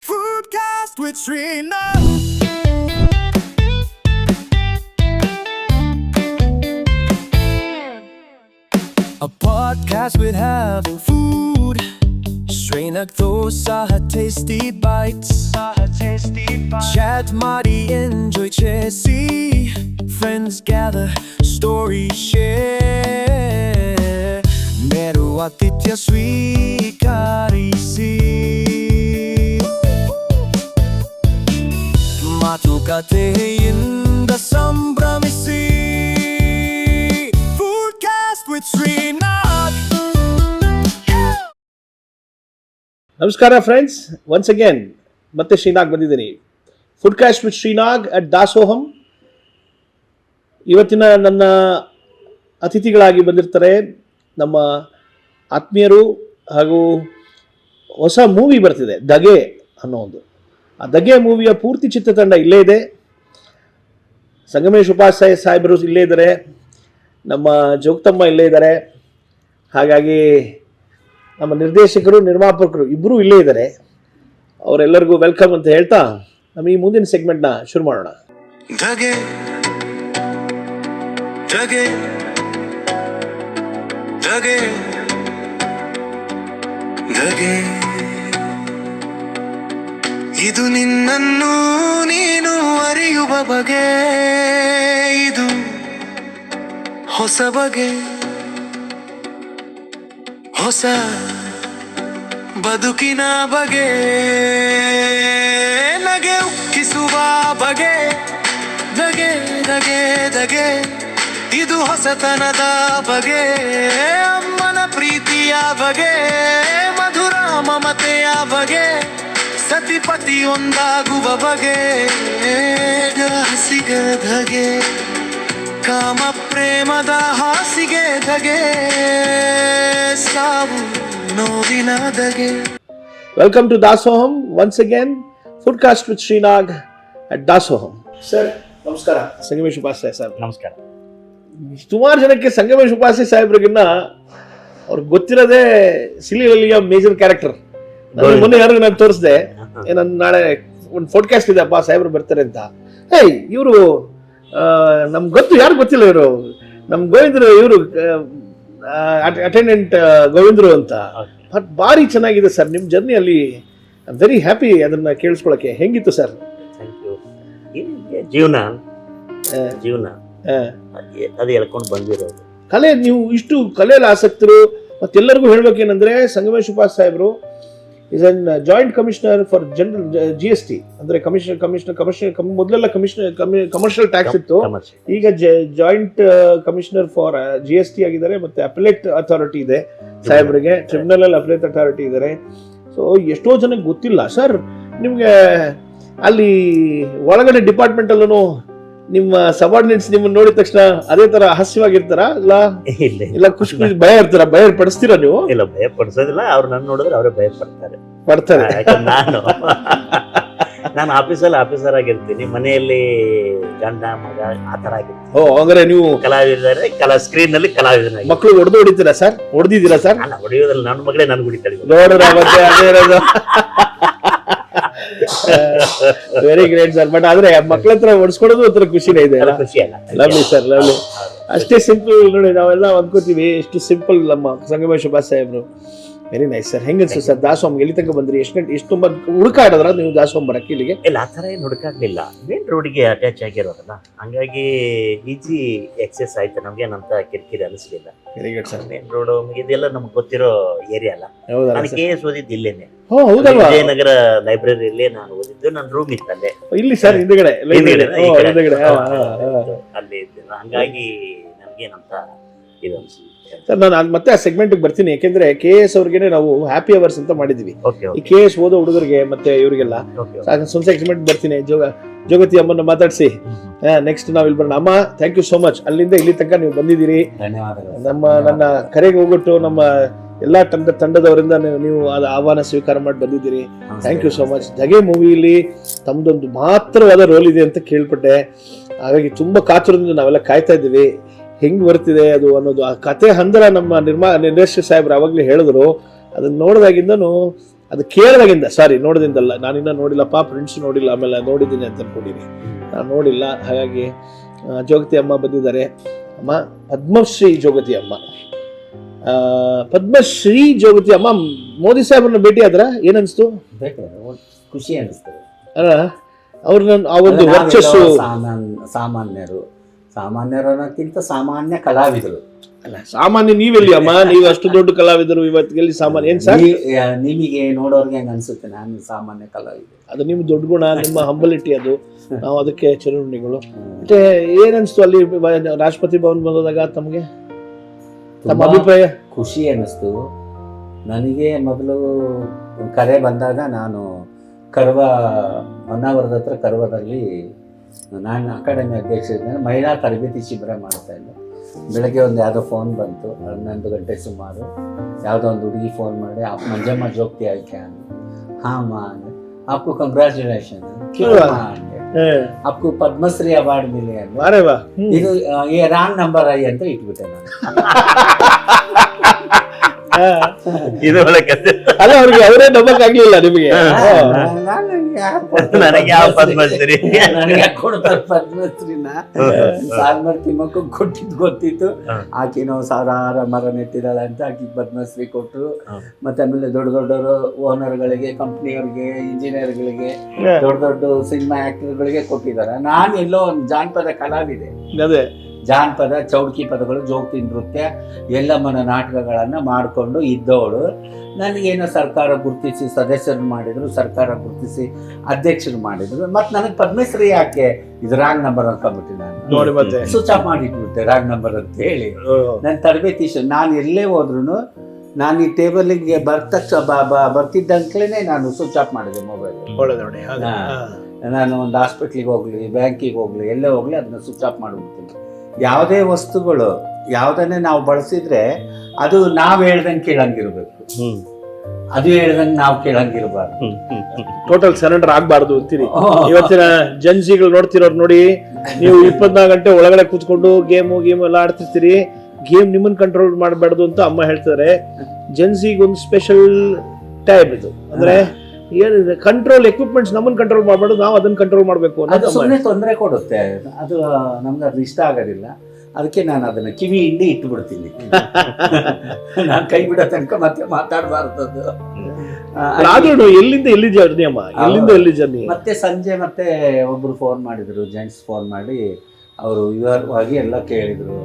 Foodcast with Srinath. A podcast with half food. Srinath Dosa tasty bites. Chat Madi enjoy chesi. Friends gather, stories share. Meru Atitya Sweekarisi. ಮಾತುಕತೆಯಿಂದ ಸಂಭ್ರಮಿಸಿ Foodcast with Srinath. ನಮಸ್ಕಾರ friends, once again ಮತ್ತೆ ಶ್ರೀನಾಗ್ ಬಂದಿದ್ದೀನಿ. ಫುಡ್ಕಾಸ್ಟ್ with Shrinag at ದಾಸೋಹಂ. ಇವತ್ತಿನ ನನ್ನ ಅತಿಥಿಗಳಾಗಿ ಬಂದಿರ್ತಾರೆ ನಮ್ಮ ಆತ್ಮೀಯರು, ಹಾಗೂ ಹೊಸ ಮೂವಿ ಬರ್ತಿದೆ ದಗೆ ಅನ್ನೋ ಒಂದು. ಆ ದಗೆ ಮೂವಿಯ ಪೂರ್ತಿ ಚಿತ್ರತಂಡ ಇಲ್ಲೇ ಇದೆ. ಸಂಗಮೇಶ್ ಉಪಾಧ್ಯಾಯ ಸಾಹೇಬರು ಇಲ್ಲೇ ಇದ್ದಾರೆ, ನಮ್ಮ ಜೋಗ್ತಮ್ಮ ಇಲ್ಲೇ ಇದ್ದಾರೆ, ಹಾಗಾಗಿ ನಮ್ಮ ನಿರ್ದೇಶಕರು ನಿರ್ಮಾಪಕರು ಇಬ್ಬರೂ ಇಲ್ಲೇ ಇದ್ದಾರೆ. ಅವರೆಲ್ಲರಿಗೂ ವೆಲ್ಕಮ್ ಅಂತ ಹೇಳ್ತಾ ನಮ್ಮ ಈ ಮುಂದಿನ ಸೆಗ್ಮೆಂಟ್ನ ಶುರು ಮಾಡೋಣ. ಧಗೆ ಧಗೆ ಧಗೆ ಧಗೆ ಇದು ನಿನ್ನನ್ನು ನೀನು ಅರಿಯುವ ಬಗೆ, ಇದು ಹೊಸ ಬಗೆ, ಹೊಸ ಬದುಕಿನ ಬಗೆ, ನಗೆ ಉಕ್ಕಿಸುವ ಬಗೆ, ಧಗೆ ಧಗೆ ಧಗೆ ಇದು ಹೊಸತನದ ಬಗೆ, ಅಮ್ಮನ ಪ್ರೀತಿಯ ಬಗೆ, ಮಧುರ ಮಮತೆಯ ಬಗೆ, ಸತಿಪತಿಯೊಂದಾಗುವ ಬಗೆ, ಹಸಿಗ ಧಗೆ, ಕಾಮ ಪ್ರೇಮದ ಹಾಸಿಗೆ ಧಗೆ, ಸಾವು ನೋವಿನ ಧಗೆ. Welcome to Dasoham once again. Foodcast with Shrinag at Dasoham. Sir ನಮಸ್ಕಾರ. ಸಂಗಮೇಶ್ ಉಪಾಧ್ಯಾಯ ಸಾಹೇಬ್ ನಮಸ್ಕಾರ. ಸುಮಾರು ಜನಕ್ಕೆ ಸಂಗಮೇಶ್ ಉಪಾಧ್ಯಾಯ ಸಾಹೇಬ್ರಿಗಿನ್ನ ಅವ್ರಿಗೆ ಗೊತ್ತಿರೋದೇ ಸಿಲಿವಲ್ಲಿಯ ಮೇಜರ್ ಕ್ಯಾರೆಕ್ಟರ್. ಮೊನ್ನೆ ಯಾರು ನಾನು ತೋರಿಸಿದೆ, ನನ್ನ ನಾಳೆ ಒಂದು ಫೋಡ್ಕಾಸ್ಟ್ ಇದೆ ಅಪ್ಪ ಸಾಹೇಬ್ರು ಬರ್ತಾರೆ ಅಂತ. ಹೇಯ್ ಇವರು ನಮ್ಗೆ ಗೊತ್ತು, ಯಾರು ಗೊತ್ತಿಲ್ಲ ಇವರು, ನಮ್ ಗೋವಿಂದ್ರು, ಇವರು ಅಟೆಂಡೆಂಟ್ ಗೋವಿಂದ್ರು ಅಂತ. ಬಟ್ ಭಾರಿ ಚೆನ್ನಾಗಿದೆ ಸರ್ ನಿಮ್ಮ ಜರ್ನಿ ಅಲ್ಲಿ. ವೆರಿ ಹ್ಯಾಪಿ ಅದನ್ನ ಕೇಳಿಸ್ಕೊಳಕ್ಕೆ. ಹೆಂಗಿತ್ತು ಸರ್? ಜೀವನ ಜೀವನ ಅದು ಹೇಳ್ಕೊಂಡು ಬಂದಿರೋದು. ಕಲೆ, ನೀವು ಇಷ್ಟು ಕಲೆಯಲ್ಲಿ ಆಸಕ್ತರು. ಮತ್ತೆಲ್ಲರಿಗೂ ಹೇಳ್ಬೇಕೇನಂದ್ರೆ ಸಂಗಮೇಶ್ ಉಪಾಧ್ಯಾಯ ಸಾಹೇಬ್ರು is an joint commissioner for general GST, ಅಂದ್ರೆ ಕಮಿಷನರ್ ಮೊದಲೆಲ್ಲ ಕಮರ್ಷಿಯಲ್ ಟ್ಯಾಕ್ಸ್ ಇತ್ತು, ಈಗ ಜಾಯಿಂಟ್ ಕಮಿಷನರ್ ಫಾರ್ GST ಆಗಿದ್ದಾರೆ. ಮತ್ತೆ ಅಪಲೇಟ್ ಅಥಾರಿಟಿ ಇದೆ ಸಾಹೇಬ್ರಿಗೆ, ಟ್ರಿಬ್ಯುನಲ್ ಅಲ್ಲಿ ಅಪಲೇಟ್ ಅಥಾರಿಟಿ ಇದ್ದಾರೆ. ಸೊ ಎಷ್ಟೋ ಜನಕ್ಕೆ ಗೊತ್ತಿಲ್ಲ ಸರ್, ನಿಮ್ಗೆ ಅಲ್ಲಿ ಒಳಗಡೆ ಡಿಪಾರ್ಟ್ಮೆಂಟ್ ಅಲ್ಲೂ ನಿಮ್ಮ ಸಬಾರ್ಡಿನೇಟ್ಸ್ ನಿಮ್ಮನ್ನ ನೋಡಿದ ತಕ್ಷಣ ಅದೇ ತರ ಹಾಸ್ಯವಾಗಿರ್ತಾರ? ಇಲ್ಲ ಖುಷಿ ಭಯ ಇರ್ತಾರ? ಭಯ ಪಡಿಸ್ತೀರಾ ನೀವು? ಇಲ್ಲ, ಭಯ ಪಡಿಸೋದಿಲ್ಲ. ಅವ್ರು ನನ್ನ ನೋಡಿದ್ರೆ ಅವರೇ ಭಯ ಪಡ್ತಾರೆ. ನಾನು ಆಫೀಸಲ್ಲಿ ಆಫೀಸರ್ ಆಗಿರ್ತೀನಿ, ಮನೆಯಲ್ಲಿ ಗಂಡ ಮಗ ಆತರ ಆಗಿರ್ತೀನಿ. ಓ, ಅಂದ್ರೆ ನೀವು ಕಲಾವಿದರೆ, ಸ್ಕ್ರೀನ್ ನಲ್ಲಿ ಕಲಾವಿದನಾಗಿ. ಮಕ್ಕಳು ಹೊಡೆದಿದ್ದೀರಾ ಸರ್? ಹೊಡೆದಿದ್ದೀರಾ ಸರ್? ಅಲ್ಲ, ಹೊಡೆಯೋದ್ರಲ್ಲಿ ನನ್ನ ಮಗಳೇ ನನ್ಗೆ ಹೊಡಿತಾಳೆ. ನೋಡ್ರ ಮತ್ತೆ ಅದೇ ಇರೋದು. Very great sir. ಬಟ್ ಆದ್ರೆ ಮಕ್ಳ ಹತ್ರ ಹೊಡ್ಸ್ಕೊಡೋದು ಒಂಥರ ಖುಷಿನೇ ಇದೆ. ಖುಷಿ ಅಲ್ಲ? Lovely sir, lovely. ಅಷ್ಟೇ ಸಿಂಪಲ್ ನೋಡಿ, ನಾವೆಲ್ಲ ಅಂದ್ಕೋತೀವಿ ಎಷ್ಟು ಸಿಂಪಲ್ ನಮ್ಮ ಸಂಗಮೇಶ್ ಉಪಾಧ್ಯಾಯ ಸಾಹೇಬ್ರು. Very nice sir. ಹೆಂಗನ್ಸು ಸರ್ ದಾಸೋಹಂ? ಎಲ್ಲಿ ತನಕ ಬಂದ್ರಿ? ಎಷ್ಟು ತುಂಬಾ ಹುಡುಕಾಡಿದ್ರ ನೀವು ದಾಸೋಹಂ ಬರಕ್ಕೆ ಇಲ್ಲಿಗೆ? ಇಲ್ಲ, ಆ ಥರ ಏನು ಹುಡುಕಾಗ್ಲಿಲ್ಲ. ಮೇನ್ ರೋಡ್ಗೆ ಅಟ್ಯಾಚ್ ಆಗಿರೋದಲ್ಲ, ಹಂಗಾಗಿ ಈಜಿ ಎಕ್ಸೆಸ್ ಆಯ್ತು. ನಮ್ಗೇನಂತ ಕಿರಿಕಿರಿ ಅನಿಸ್ಲಿಲ್ಲ. Very good sir. Main road ಇದೆಲ್ಲ ನಮ್ಗೆ ಗೊತ್ತಿರೋ ಏರಿಯಾ ಅಲ್ಲ. ನಾನು KS ಓದಿದ್ದು ಇಲ್ಲೇನೆ, ವಿಜಯನಗರ ಲೈಬ್ರರಿಯಲ್ಲೇ ನಾನು ಓದಿದ್ದು. ನನ್ನ ರೂಮ್ ಇತ್ತಲ್ಲೇ, ಇಲ್ಲಿ ಸರ್ ಹಿಂದೆಗಡೆ ಅಲ್ಲಿ ಇದ್ದೆ. ಹಂಗಾಗಿ ನಮ್ಗೇನಂತ ಇದು ಅನ್ಸುತ್ತೆ. ಓಕೆ ಸರ್ ನಾನು ಮತ್ತೆ ಆ ಸೆಗ್ಮೆಂಟ್ಗೆ ಬರ್ತೀನಿ, ಯಾಕೆಂದ್ರೆ KS ಅವ್ರಿಗೆ ನಾವು ಹ್ಯಾಪಿ ಅವರ್ಸ್ ಅಂತ ಮಾಡಿದ್ವಿ. ಓಕೆ ಈ KS ಓದೋ ಹುಡುಗರಿಗೆ ಮತ್ತೆ ಇವರಿಗೆಲ್ಲ ಸ್ವಂತ ಸೆಗ್ಮೆಂಟ್ ಬರ್ತೀನಿ. ಜೋಗತಿ ಅಮ್ಮನ ಮಾತಾಡಿಸಿ ನೆಕ್ಸ್ಟ್ ನಾವು ಇಲ್ಲಿ ಬರೋಣ. ಅಮ್ಮ, ಥ್ಯಾಂಕ್ ಯು ಸೋ ಮಚ್. ಅಲ್ಲಿಂದ ಇಲ್ಲಿ ತನಕ ನೀವು ಬಂದಿದ್ದೀರಿ. ಧನ್ಯವಾದಗಳು. ನನ್ನ ಕರೆಗೆ ಹೋಗ್ಬಿಟ್ಟು ನಮ್ಮ ಎಲ್ಲಾ ತಂಡದವರಿಂದ ನೀವು ಅದು ಆಹ್ವಾನ ಸ್ವೀಕಾರ ಮಾಡಿ ಬಂದಿದ್ದೀರಿ. Thank you so much. Dhage ಮೂವಿಲಿ ತಮ್ದೊಂದು ಮಾತ್ರವಾದ ರೋಲ್ ಇದೆ ಅಂತ ಕೇಳ್ಪಟ್ಟೆ, ಹಾಗಾಗಿ ತುಂಬಾ ಕಾತುರದಿಂದ ನಾವೆಲ್ಲ ಕಾಯ್ತಾ ಇದ್ದೀವಿ ಹೆಂಗ್ ಬರ್ತಿದೆ ಅದು ಅನ್ನೋದು. ಆ ಕತೆ ಹಂದರ ನಮ್ಮ ನಿರ್ದೇಶಕ ಸಾಹೇಬ್ರು ಅವಾಗಲೇ ಹೇಳಿದ್ರು. ಅದನ್ನ ನೋಡಿದಾಗಿಂದನು, ಅದು ಕೇಳಿದಾಗಿಂದ, ಸಾರಿ ನೋಡೋದಿಂದಲ್ಲ, ನಾನಿನ್ನ ನೋಡಿಲ್ಲಪ್ಪ, ಫ್ರೆಂಡ್ಸ್ ನೋಡಿಲ್ಲ, ಆಮೇಲೆ ನೋಡಿದ್ದೀನಿ ಅಂತ ಅನ್ಕೊಂಡಿನಿ, ನಾನು ನೋಡಿಲ್ಲ. ಹಾಗಾಗಿ ಜೋಗತಿ ಅಮ್ಮ ಬಂದಿದ್ದಾರೆ. ಅಮ್ಮ ಪದ್ಮಶ್ರೀ ಜೋಗತಿ ಅಮ್ಮ, ಪದ್ಮಶ್ರೀ ಜೋಗತಿ ಅಮ್ಮ ಮೋದಿ ಸಾಹೇಬ್ರನ್ನ ಭೇಟಿ ಆದ್ರ ಏನನ್ಸ್ತು? ಖುಷಿ ಅನಿಸ್ತದೆ. ಅವ್ರನ್ನ ಆ ಒಂದು ವರ್ಚಸ್ಸು, ಸಾಮಾನ್ಯರು ಅನ್ನೋಕ್ಕಿಂತ ಸಾಮಾನ್ಯ ಕಲಾವಿದರು. ಅಲ್ಲ ಸಾಮಾನ್ಯ ನೀವೆಲ್ಲಿ ಅಮ್ಮ, ನೀವು ಅಷ್ಟು ದೊಡ್ಡ ಕಲಾವಿದರು, ಇವತ್ತಿಗೆಲ್ಲಿ ಸಾಮಾನ್ಯ ಏನ್ ಸರ್? ನಿಮಗೆ ನೋಡೋರ್ಗೆ ಹೆಂಗ ಅನ್ಸುತ್ತೆ ನಾನು ಸಾಮಾನ್ಯ ಕಲಾವಿದ? ಅದು ನಿಮ್ ದೊಡ್ಡ ಗುಣ, ನಿಮ್ಮ ಹಂಬಲಿಟಿ, ಅದು ನಾವು ಅದಕ್ಕೆ ಚಿರುಣಿಗಳು. ಮತ್ತೆ ಏನನ್ಸ್ತು ಅಲ್ಲಿ ರಾಷ್ಟ್ರಪತಿ ಭವನ್ ಬಂದಾಗ ತಮಗೆ ತಮ್ಮ ಅಭಿಪ್ರಾಯ? ಖುಷಿ ಅನ್ನಿಸ್ತು ನನಗೆ. ಮೊದಲು ಕರೆ ಬಂದಾಗ ನಾನು ಹೊನ್ನಾವರದ ಹತ್ರ ಕರ್ವದಲ್ಲಿ ನಾನು ಅಕಾಡೆಮಿ ಅಧ್ಯಕ್ಷ ಇದ್ದೇನೆ. ಮಹಿಳಾ ತರಬೇತಿ ಶಿಬಿರ ಮಾಡ್ತಾ ಇದ್ದೆ. ಬೆಳಗ್ಗೆ ಒಂದು ಯಾವುದೋ ಫೋನ್ ಬಂತು 11 ಗಂಟೆ ಸುಮಾರು. ಯಾವುದೋ ಒಂದು ಹುಡುಗಿ ಫೋನ್ ಮಾಡಿ, आप मंजम्मा जोगती आई क्या? हाँ माँ, आपको कंग्रेचुलेशन, क्यों माँ? आपको पद्मश्री अवार्ड मिले हैं. अरे वाह, ಇದು ये ರಾಂಗ್ ನಂಬರ್ ಐ ಅಂತ ಇಟ್ಬಿಟ್ಟೆ ನಾನು. ಇದು ಅಲ್ಲ, ಅವ್ರಿಗೆ ಅವರೇ ನಂಬಕ್ಕಾಗ್ಲಿಲ್ಲ ನಿಮಗೆ. ನನಗೆ ಯಾವ ಪದ್ಮಶ್ರೀ, ನನಗೆ ಯಾಕೆ ಕೊಡ್ತಾರೆ ಪದ್ಮಶ್ರೀನ? ಸಾಲ್ಮರ್ ತಿಮ್ಮಕ್ಕೂ ಕೊಟ್ಟಿದ್ದು ಗೊತ್ತಿತ್ತು. ಆಕಿನೋ ಸಾವಿರಾರು ಮರ ನೆಟ್ಟಿದ್ದಾಳೆ ಅಂತ ಆಕಿ ಪದ್ಮಶ್ರೀ ಕೊಟ್ಟರು. ಮತ್ತೆ ಆಮೇಲೆ ದೊಡ್ಡ ದೊಡ್ಡವರು ಓನರ್ಗಳಿಗೆ, ಕಂಪ್ನಿಯವ್ರಿಗೆ, ಇಂಜಿನಿಯರ್ಗಳಿಗೆ, ದೊಡ್ಡ ದೊಡ್ಡ ಸಿನಿಮಾ ಆಕ್ಟರ್ಗಳಿಗೆ ಕೊಟ್ಟಿದ್ದಾರೆ. ನಾನು ಎಲ್ಲೋ ಒಂದು ಜಾನಪದ ಕಲಾವಿದೆ. ಅದೇ ಜಾನಪದ, ಚೌಡ್ಕಿ ಪದಗಳು, ಜೋಗತಿ ನೃತ್ಯ, ಎಲ್ಲಮ್ಮನ ನಾಟಕಗಳನ್ನು ಮಾಡಿಕೊಂಡು ಇದ್ದವಳು. ನನಗೇನೋ ಸರ್ಕಾರ ಗುರುತಿಸಿ ಸದಸ್ಯರು ಮಾಡಿದ್ರು, ಸರ್ಕಾರ ಗುರುತಿಸಿ ಅಧ್ಯಕ್ಷರು ಮಾಡಿದ್ರು. ಮತ್ತು ನನಗೆ ಪದ್ಮಶ್ರೀ ಯಾಕೆ, ಇದು ರಾಂಗ್ ನಂಬರ್ ಅನ್ಕೊಂಡ್ಬಿಟ್ಟೆ ನಾನು. ನೋಡಿ ಮತ್ತೆ ಸ್ವಿಚ್ ಆಫ್ ಮಾಡಿಟ್ಬಿಟ್ಟೆ ರಾಂಗ್ ನಂಬರ್ ಅಂತ ಹೇಳಿ. ನನ್ನ ತರಬೇತಿ ನಾನು ಎಲ್ಲೇ ಹೋದ್ರು ನಾನು ಈ ಟೇಬಲಿಗೆ ಬರ್ತಿದ್ದಂಕ್ಲೇ ನಾನು ಸ್ವಿಚ್ ಆಫ್ ಮಾಡಿದೆ ಮೊಬೈಲ್. ನೋಡಿ, ನಾನು ಒಂದು ಹಾಸ್ಪಿಟ್ಲಿಗೆ ಹೋಗ್ಲಿ, ಬ್ಯಾಂಕಿಗೆ ಹೋಗ್ಲಿ, ಎಲ್ಲೇ ಹೋಗ್ಲಿ ಅದನ್ನ ಸ್ವಿಚ್ ಆಫ್ ಮಾಡಿಬಿಡ್ತೀನಿ. ಯಾವುದೇ ವಸ್ತುಗಳು ಯಾವುದನ್ನೇ ನಾವು ಬಳಸಿದ್ರೆ ಅದು ನಾವು ಹೇಳ್ದಂಗೆ ಕೇಳಂಗಿರ್ಬೇಕು, ಅದು ಹೇಳ್ದಂಗೆ ನಾವು ಕೇಳಂಗಿರ್ಬಾರ್ದು. ಟೋಟಲ್ ಸರೆಂಡರ್ ಆಗ್ಬಾರ್ದು ಅಂತೀರಿ. ಇವತ್ತಿನ ಜನ್ಸಿಗಳು ನೋಡ್ತಿರೋರು ನೋಡಿ, ನೀವು 24 ಗಂಟೆ ಒಳಗಡೆ ಕೂತ್ಕೊಂಡು ಗೇಮ್ ಎಲ್ಲ ಆಡ್ತಿರ್ತೀರಿ. ಗೇಮ್ ನಿಮ್ಮನ್ನ ಕಂಟ್ರೋಲ್ ಮಾಡಬಾರ್ದು ಅಂತ ಅಮ್ಮ ಹೇಳ್ತಾರೆ. ಜನ್ಸಿಗೆ ಒಂದು ಸ್ಪೆಷಲ್ ಟೈಪ್ ಇದು, ಅಂದ್ರೆ ಏನಿದೆ, ಕಂಟ್ರೋಲ್ ಎಕ್ವಿಪ್ಮೆಂಟ್ಸ್ ನಮ್ಮನ್ನ ಕಂಟ್ರೋಲ್ ಮಾಡಬಾರ್ದು, ನಾವು ಅದನ್ನ ಕಂಟ್ರೋಲ್ ಮಾಡಬೇಕು. ಅದು ಸುಮ್ಮನೆ ತೊಂದರೆ ಕೊಡುತ್ತೆ, ಅದು ನಮ್ಗೆ ಅದು ಇಷ್ಟ ಆಗೋದಿಲ್ಲ. ಅದಕ್ಕೆ ನಾನು ಅದನ್ನ ಕಿವಿ ಹಿಂಡಿ ಇಟ್ಬಿಡ್ತೀನಿ. ನಾನು ಕೈ ಬಿಡೋ ತನಕ ಮತ್ತೆ ಮಾತಾಡಬಾರ್ದು. ಆದ್ರೂ ಎಲ್ಲಿಂದ ಎಲ್ಲಿ ಜರ್ನಿ ಅಮ್ಮ, ಎಲ್ಲಿಂದ ಎಲ್ಲಿ ಜರ್ನಿ? ಮತ್ತೆ ಸಂಜೆ ಮತ್ತೆ ಒಬ್ರು ಫೋನ್ ಮಾಡಿದ್ರು, ಜೆಂಟ್ಸ್ ಫೋನ್ ಮಾಡಿ ಅವರು ವಿವರವಾಗಿ ಎಲ್ಲ ಕೇಳಿದ್ರು.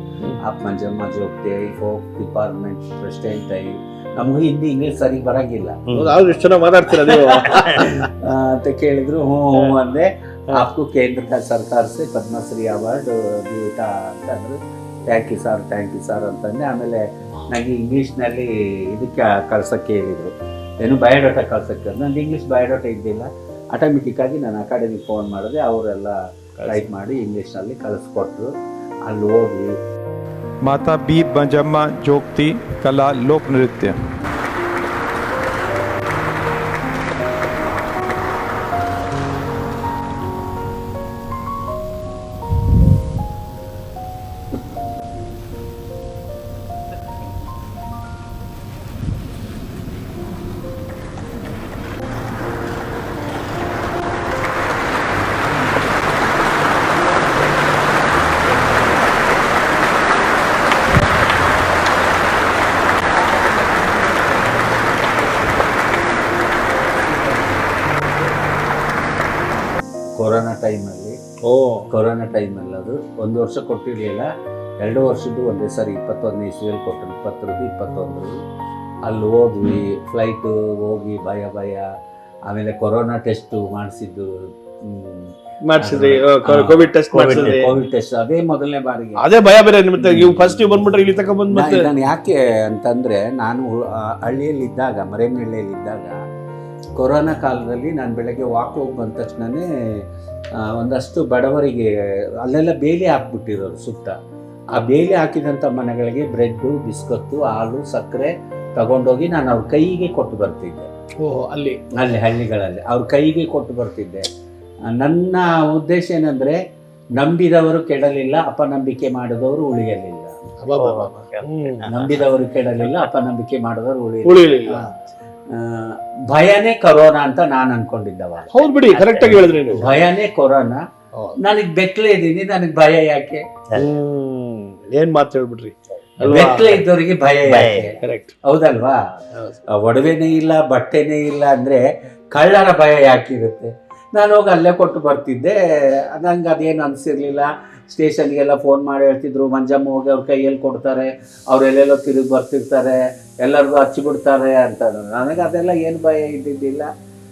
आप मंजम्मा जोगती आई, होप डिपार्टमेंट प्रेसिडेंट आई. ನಮಗೂ ಹಿಂದಿ ಇಂಗ್ಲಿಷ್ ಸರಿ ಬರಂಗಿಲ್ಲ, ಎಷ್ಟು ಚೆನ್ನಾಗಿ ಮಾತಾಡ್ತೀರ ನೀವು ಅಂತ ಕೇಳಿದ್ರು. ಹ್ಞೂ ಅಂದೆ. आपको केंद्र सरकार से पद्मश्री अवार्ड दीटा ಅಂತಂದ್ರು. ಥ್ಯಾಂಕ್ ಯು ಸರ್ ಅಂತಂದೆ. ಆಮೇಲೆ ನನಗೆ ಇಂಗ್ಲೀಷ್ನಲ್ಲಿ ಇದಕ್ಕೆ ಕಳ್ಸೋಕ್ಕೆ ಹೇಳಿದರು, ಏನು ಬಯೋಡಾಟಾ ಕಳ್ಸೋಕ್ಕೆ. ನಂದು ಇಂಗ್ಲೀಷ್ ಬಯೋಡಾಟಾ ಇದ್ದಿಲ್ಲ. ಆಟೋಮೆಟಿಕ್ಕಾಗಿ ನಾನು ಅಕಾಡೆಮಿಗೆ ಫೋನ್ ಮಾಡಿದೆ, ಅವರೆಲ್ಲ ಟೈಪ್ ಮಾಡಿ ಇಂಗ್ಲೀಷ್ನಲ್ಲಿ ಕಳಿಸ್ಕೊಟ್ರು. ಅಲ್ಲಿ ಹೋಗಿ माता बी मंजम्मा जोगती कला लोक नृत्य. ಕೊರೋನಾ ಟೈಮಲ್ಲಿ ಅದು 1 ವರ್ಷ ಕೊಟ್ಟಿರಲಿಲ್ಲ, 2 ವರ್ಷದ್ದು ಒಂದೇ ಸರಿ 21ನೇ ಇಸ್ವಿಯಲ್ಲಿ ಕೊಟ್ಟರು. 2021 ಅಲ್ಲಿ ಹೋದ್ವಿ. ಫ್ಲೈಟು ಹೋಗಿ ಭಯ. ಆಮೇಲೆ ಕೊರೋನಾ ಟೆಸ್ಟು ಮಾಡಿಸಿದ್ದು ಮಾಡಿಸಿದ್ರಿ ಕೋವಿಡ್ ಟೆಸ್ಟ್ ಮಾಡಿಸಿದ್ರಿ. ಕೋವಿಡ್ ಟೆಸ್ಟ್ ಅದೇ ಮೊದಲನೇ ಬಾರಿಗೆ. ಅದೇ ಭಯ ಬೇರೆ ನಿಮ್ಗೆ, ನೀವು ಫಸ್ಟ್ ನೀವು ಬಂದ್ಬಿಟ್ರೆ ಇಲ್ಲಿ ತಕ ಬಂದ್ ಮತ್ತೆ ನಾನು ಯಾಕೆ ಅಂತಂದರೆ, ನಾನು ಹಳ್ಳಿಯಲ್ಲಿದ್ದಾಗ, ಮರೇನಹಳ್ಳಿಯಲ್ಲಿದ್ದಾಗ ಕೊರೋನಾ ಕಾಲದಲ್ಲಿ ನಾನು ಬೆಳಗ್ಗೆ ವಾಕ್ ಹೋಗಿ ಬಂದ ತಕ್ಷಣವೇ ಒಂದಷ್ಟು ಬಡವರಿಗೆ ಅಲ್ಲೆಲ್ಲ ಬೇಲಿ ಹಾಕ್ಬಿಟ್ಟಿರೋರು ಸುತ್ತ. ಆ ಬೇಲಿ ಹಾಕಿದಂಥ ಮನೆಗಳಿಗೆ ಬ್ರೆಡ್ಡು, ಬಿಸ್ಕತ್ತು, ಹಾಲು, ಸಕ್ಕರೆ ತಗೊಂಡೋಗಿ ನಾನು ಅವ್ರ ಕೈಗೆ ಕೊಟ್ಟು ಬರ್ತಿದ್ದೆ. ಅಲ್ಲಿ ಹಳ್ಳಿಗಳಲ್ಲಿ ಅವ್ರ ಕೈಗೆ ಕೊಟ್ಟು ಬರ್ತಿದ್ದೆ. ನನ್ನ ಉದ್ದೇಶ ಏನಂದರೆ, ನಂಬಿದವರು ಕೆಡಲಿಲ್ಲ, ಅಪನಂಬಿಕೆ ಮಾಡಿದವರು ಉಳಿಯಲಿಲ್ಲ. ನಂಬಿದವರು ಕೆಡಲಿಲ್ಲ, ಅಪನಂಬಿಕೆ ಮಾಡಿದವರು ಉಳಿಯಲಿಲ್ಲ. ಭಯನೇ ಕೊರೋನಾ ಅಂತ ನಾನು ಅನ್ಕೊಂಡಿದ್ದವ. ಹೌದು ಬಿಡಿ, ಕರೆಕ್ಟ್ ಆಗಿ ಹೇಳಿದ್ರಿ ನೀವು. ಭಯನೇ ಕೊರೋನಾ. ನನಗೆ ಬೆಕ್ಲೆ ಇದ್ದೀನಿ, ನನಗೆ ಭಯ ಯಾಕೆ? ಏನ್ ಮಾತು ಹೇಳ್ಬಿಟ್ರಿ. ಬೆಕ್ಲೆ ಇದ್ದವರಿಗೆ ಭಯ ಯಾಕೆ? ಕರೆಕ್ಟ್, ಹೌದಲ್ವಾ? ಒಡವೆನೇ ಇಲ್ಲ, ಬಟ್ಟೆನೇ ಇಲ್ಲ ಅಂದ್ರೆ ಕಳ್ಳರ ಭಯ ಯಾಕಿರುತ್ತೆ? ನಾನು ಹೋಗಿ ಅಲ್ಲೇ ಕೊಟ್ಟು ಬರ್ತಿದ್ದೆ. ನಂಗೆ ಅದೇನು ಅನಿಸಿರ್ಲಿಲ್ಲ. ಸ್ಟೇಷನ್ಗೆಲ್ಲ ಫೋನ್ ಮಾಡಿ ಹೇಳ್ತಿದ್ರು, ಮಂಜಮ್ಮ ಹೋಗಿ ಅವ್ರ ಕೈಯಲ್ಲಿ ಕೊಡ್ತಾರೆ, ಅವ್ರೆಲ್ಲೆಲ್ಲೋ ತಿರುಗಿ ಬರ್ತಿರ್ತಾರೆ, ಎಲ್ಲರಿಗೂ ಹಚ್ಚಿಬಿಡ್ತಾರೆ ಅಂತ. ನನಗೆ ಅದೆಲ್ಲ ಏನು ಭಯ ಇದ್ದಿದ್ದಿಲ್ಲ.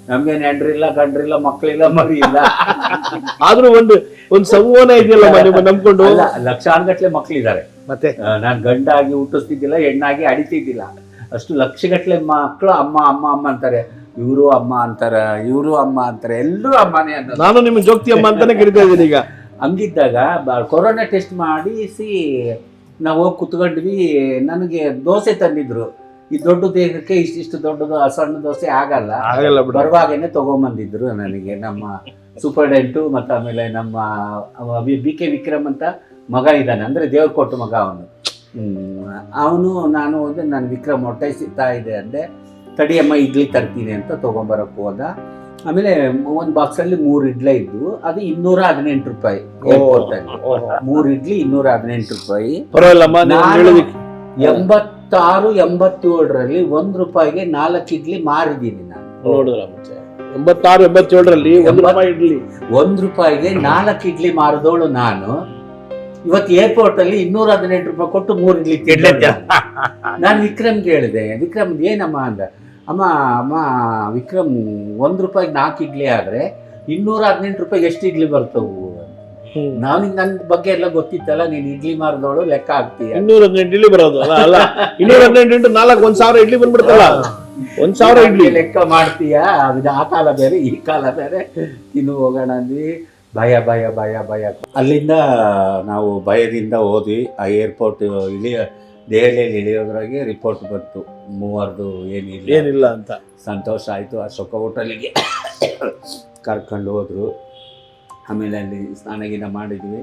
ನಮ್ಗೇನು ಹೆಂಡ್ರಿಲ್ಲ, ಗಂಡ್ರಿಲ್ಲ, ಮಕ್ಕಳಿಲ್ಲ, ಮರಿ ಇಲ್ಲ. ಆದ್ರೂ ಒಂದು ಸಂವಹನ ಇದೆಯಲ್ಲ ನಂಬ್ಕೊಂಡು. ಲಕ್ಷಾನುಗಟ್ಲೆ ಮಕ್ಕಳಿದ್ದಾರೆ. ಮತ್ತೆ ನಾನು ಗಂಡಾಗಿ ಹುಟ್ಟಿಸ್ತಿದ್ದಿಲ್ಲ, ಹೆಣ್ಣಾಗಿ ಅಡಿತಿದ್ದಿಲ್ಲ. ಅಷ್ಟು ಲಕ್ಷಗಟ್ಲೆ ಮಕ್ಕಳು ಅಮ್ಮ ಅಮ್ಮ ಅಮ್ಮ ಅಂತಾರೆ. ಇವರು ಅಮ್ಮ ಅಂತಾರ, ಇವರು ಅಮ್ಮ ಅಂತಾರೆ, ಎಲ್ಲರೂ ಅಮ್ಮನೇ ಅನ್ನೋದು. ನಾನು ನಿಮ್ಮ ಜೋಗ್ತಿ ಅಮ್ಮ ಅಂತಾನೆ ಕರಿತಾ ಇದ್ದೀನಿ ಈಗ. ಹಂಗಿದ್ದಾಗ ಕೊರೋನಾ ಟೆಸ್ಟ್ ಮಾಡಿಸಿ ನಾವು ಹೋಗಿ ಕುತ್ಕೊಂಡ್ವಿ. ನನಗೆ ದೋಸೆ ತಂದಿದ್ರು. ಈ ದೊಡ್ಡ ದೇಹಕ್ಕೆ ಇಷ್ಟಿಷ್ಟು ದೊಡ್ಡದು ಸಣ್ಣ ದೋಸೆ ಆಗಲ್ಲ, ಬರುವಾಗೇನೆ ತಗೊಂಬಂದಿದ್ರು ನನಗೆ ನಮ್ಮ ಸೂಪರ್ಡೆಂಟು. ಮತ್ತು ಆಮೇಲೆ ನಮ್ಮ BK ವಿಕ್ರಮ್ ಅಂತ ಮಗ ಇದ್ದಾನೆ, ಅಂದರೆ ದೇವ್ರು ಕೊಟ್ಟ ಮಗ ಅವನು. ನಾನು ಹೋದೆ, ನಾನು ವಿಕ್ರಮ್ ಹೊಟ್ಟೆ ಸಿಗ್ತಾ ಇದೆ ಅಂದೆ. ತಡಿಯಮ್ಮ ಇಡ್ಲಿ ತರ್ತೀನಿ ಅಂತ ತೊಗೊಂಬರಕ್ಕೆ ಹೋದ. ಆಮೇಲೆ ಒಂದು ಬಾಕ್ಸಲ್ಲಿ 3 ಇಡ್ಲಿ ಇದ್ದು, ಅದು 218 ರೂಪಾಯಿ ಏರ್ಪೋರ್ಟಲ್ಲಿ. 3 ಇಡ್ಲಿ 218 ರೂಪಾಯಿ. 86, 87ರಲ್ಲಿ 1 ರೂಪಾಯಿಗೆ 4 ಇಡ್ಲಿ ಮಾರಿದ್ದೀನಿ ನಾನು. ನೋಡಿದ್ರ 86, 87ರಲ್ಲಿ 1 ರೂಪಾಯಿ ಇಡ್ಲಿ, 1 ರೂಪಾಯಿಗೆ 4 ಇಡ್ಲಿ ಮಾರಿದವಳು ನಾನು. ಇವತ್ತು ಏರ್ಪೋರ್ಟ್ ಅಲ್ಲಿ 218 ರೂಪಾಯಿ ಕೊಟ್ಟು 3 ಇಡ್ಲಿ ತಿಂದೆ. ನಾನು ವಿಕ್ರಮ್ಗೆ ಹೇಳಿದೆ, ವಿಕ್ರಮ್ ಏನಮ್ಮ ಅಂದ. ಅಮ್ಮ ವಿಕ್ರಮ್ 1 ರೂಪಾಯಿಗೆ 4 ಇಡ್ಲಿ ಆದ್ರೆ 218 ರೂಪಾಯಿಗೆ ಎಷ್ಟು ಇಡ್ಲಿ ಬರ್ತವು? ನಾನು ನನ್ನ ಬಗ್ಗೆ ಎಲ್ಲ ಗೊತ್ತಿತ್ತಲ್ಲ, ನೀನ್ ಇಡ್ಲಿ ಮಾರಿದವಳು ಲೆಕ್ಕ ಹಾಕ್ತೀಯ. 218 ಇಡ್ಲಿ ಬರೋದು ಅಲ್ಲ, 218 into 4 1,000 ಇಡ್ಲಿ ಬಂದ್ಬಿಡ್ತಲ್ಲ. 1,000 ಇಡ್ಲಿ ಲೆಕ್ಕ ಮಾಡ್ತೀಯ? ಆ ಕಾಲ ಬೇರೆ ಈ ಕಾಲ ಬೇರೆ. ಇನ್ನು ಹೋಗೋಣ ಅಂದ್ವಿ. ಭಯ ಭಯ ಭಯ ಭಯ. ಅಲ್ಲಿಂದ ನಾವು ಭಯದಿಂದ ಹೋದ್ವಿ. ಆ ಏರ್ಪೋರ್ಟ್ ದೆಹಲಿಯಲ್ಲಿ ಇಳಿಯೋದ್ರಾಗೆ ರಿಪೋರ್ಟ್ ಬಂತು, 3 ಏನಿಲ್ಲ ಅಂತ. ಸಂತೋಷ ಆಯಿತು. ಅಶೋಕ ಹೋಟೆಲಿಗೆ ಕರ್ಕೊಂಡು ಹೋದರು. ಆಮೇಲೆ ಅಲ್ಲಿ ಸ್ನಾನಗಿನ ಮಾಡಿದ್ವಿ.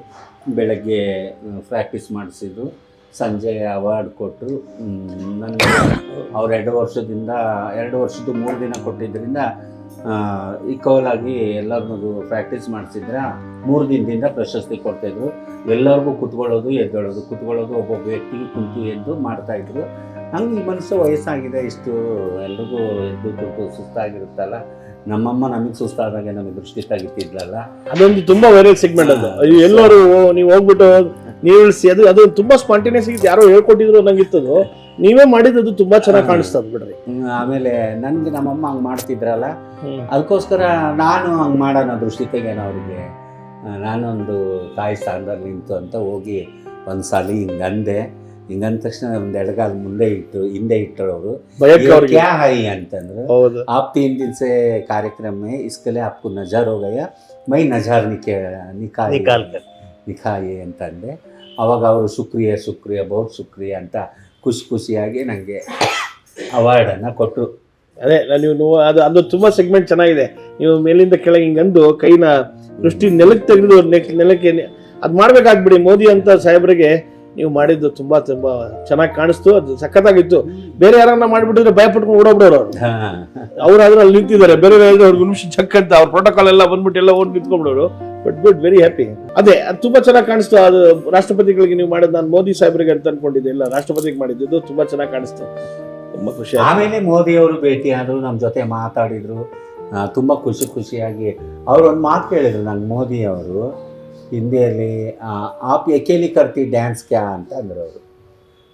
ಬೆಳಗ್ಗೆ ಪ್ರಾಕ್ಟೀಸ್ ಮಾಡಿಸಿದ್ರು, ಸಂಜೆ ಅವಾರ್ಡ್ ಕೊಟ್ಟರು ನನಗೆ. ಅವ್ರು 2 ವರ್ಷದ್ದು 3 ದಿನ ಕೊಟ್ಟಿದ್ದರಿಂದ ಈಕ್ವಲಾಗಿ ಎಲ್ಲರನ್ನೂ ಪ್ರಾಕ್ಟೀಸ್ ಮಾಡಿಸಿದ್ರೆ 3 ದಿನದಿಂದ ಪ್ರಶಸ್ತಿ ಕೊಡ್ತಾಯಿದ್ರು. ಎಲ್ಲರಿಗೂ ಕುತ್ಕೊಳ್ಳೋದು ಎದ್ದೇಳೋದು, ಕುತ್ಕೊಳ್ಳೋದು, ಒಬ್ಬೊಬ್ಬ ವ್ಯಕ್ತಿಗೆ ಕುಂತು ಎದ್ದು ಮಾಡ್ತಾಯಿದ್ರು. ಹಂಗೆ ಈ ಮನುಷ್ಯ ವಯಸ್ಸಾಗಿದೆ, ಇಷ್ಟು ಎಲ್ರಿಗೂ ಎದ್ದು ಕುಂತು ಸುಸ್ತಾಗಿರುತ್ತಲ್ಲ. ನಮ್ಮಮ್ಮ ನಮಗೆ ಸುಸ್ತಾದಾಗ ನಮಗೆ ದೃಷ್ಟಿ ತೆಗಿತಿದ್ಲಲ್ಲ. ಅದೊಂದು ತುಂಬಾ ವೈರಲ್ ಸೆಗ್ಮೆಂಟ್ ಅದು. ಎಲ್ಲರೂ ನೀವು ಹೋಗ್ಬಿಟ್ಟು ನೀವು ಇಳಿಸಿ, ಅದು ತುಂಬಾ ಸ್ಪಾಂಟೇನಿಯಸ್ ಆಗಿ ಯಾರೋ ಹೇಳ್ಕೊಟ್ಟಿದ್ರು ಅನ್ನಂಗಿತ್ತದು. ನೀವೇ ಮಾಡಿದ್ದು ತುಂಬಾ ಚೆನ್ನಾಗಿ ಕಾಣಿಸ್ತದ ಬಿಡ್ರಿ. ಆಮೇಲೆ ನನ್ಗೆ ನಮ್ಮಮ್ಮ ಹಂಗೆ ಮಾಡ್ತಿದ್ರಲ್ಲ, ಅದಕ್ಕೋಸ್ಕರ ನಾನು ಹಂಗೆ ಮಾಡೋಣ ದೃಷ್ಟಿ ತೆಗೆಯೋಣ ಅವ್ರಿಗೆ. ನಾನೊಂದು ತಾಯಿ ಸ್ಥಾನದಲ್ಲಿ ನಿಂತು ಅಂತ ಹೋಗಿ ಒಂದ್ಸಲ ಹಿಂಗಂದೆ. ಹಿಂಗಂದ ತಕ್ಷಣ ಒಂದು ಎಡಗಾಲ ಹಿಂದೆ ಇಟ್ಟವರು ಕ್ಯಾ ಹೈ ಅಂತಂದ್ರು. आप 3 दिन से कार्यक्रम में इसके लिए आपको नजर हो गया, मैं नजर ನಿಖಾಯಿ ಅಂತಂದೆ. ಅವಾಗ ಅವರು ಶುಕ್ರಿಯಾ ಬಹುತ್ ಶುಕ್ರಿಯಾ ಅಂತ ಖುಷಿಯಾಗಿ ನನಗೆ ಅವಾರ್ಡನ್ನು ಕೊಟ್ಟರು. ಅದೇ ನೀವು ಅದು ತುಂಬಾ ಸೆಗ್ಮೆಂಟ್ ಚೆನ್ನಾಗಿದೆ. ನೀವು ಮೇಲಿಂದ ಕೆಳಗೆ ಹಿಂಗಂದು ಕೈನ ದೃಷ್ಟಿ ನೆಲಕ್ಕೆ ತೆಗೆದು ನೆಲಕ್ಕೆ ಅದು ಮಾಡ್ಬೇಕಾಗ್ಬಿಡಿ. ಮೋದಿ ಅಂತ ಸಾಹೇಬ್ರಿಗೆ ನೀವು ಮಾಡಿದ್ದು ತುಂಬಾ ಚೆನ್ನಾಗಿ ಕಾಣಿಸ್ತು. ಅದು ಸಖತ್ತಾಗಿತ್ತು. ಬೇರೆ ಯಾರನ್ನ ಮಾಡಿಬಿಟ್ಟಿದ್ರೆ ಭಯ ಪಟ್ಕೊಂಡು ಓಡೋಗ್ಬಿಡೋರು ಅವ್ರು ಅಲ್ಲಿ ನಿಂತಿದ್ದಾರೆ. ಬೇರೆ ಅವ್ರಿಗೆ ನಿಮಿಷ ಚಕ್ ಅಂತ ಅವ್ರ ಪ್ರೋಟೋಕಾಲ್ ಎಲ್ಲ ಬಂದ್ಬಿಟ್ಟು ಎಲ್ಲ ಓಡಿ ನಿಂತ್ಕೊಂಡ್ಬಿಡೋರು. But good, very happy. ಅದೇ ಅದು ತುಂಬಾ ಚೆನ್ನಾಗಿ ಕಾಣಿಸ್ತು. ಅದು ರಾಷ್ಟ್ರಪತಿಗಳಿಗೆ ನೀವು ಮಾಡಿದ್ದು ನಾನು ಮೋದಿ ಸಾಹೇಬ್ರಿಗೆ ಅಂತ ಅನ್ಕೊಂಡಿದ್ದೆ, ಇಲ್ಲ ರಾಷ್ಟ್ರಪತಿಗೆ ಮಾಡಿದ್ದು ತುಂಬಾ ಚೆನ್ನಾಗಿ ಕಾಣಿಸ್ತು. ತುಂಬಾ ಖುಷಿ. ಆಮೇಲೆ ಮೋದಿ ಅವರು ಭೇಟಿ ಆದ್ರು, ನಮ್ಮ ಜೊತೆ ಮಾತಾಡಿದ್ರು, ತುಂಬಾ ಖುಷಿಯಾಗಿ. ಅವ್ರು ಒಂದು ಮಾತು ಕೇಳಿದ್ರು ನಂಗೆ, ಮೋದಿ ಅವರು ಹಿಂದಿಯಲ್ಲಿ ಆಪ್ ಎಕೇಲಿ ಕರ್ತಿ ಡ್ಯಾನ್ಸ್ ಕ್ಯಾ ಅಂತ ಅಂದರು ಅವರು.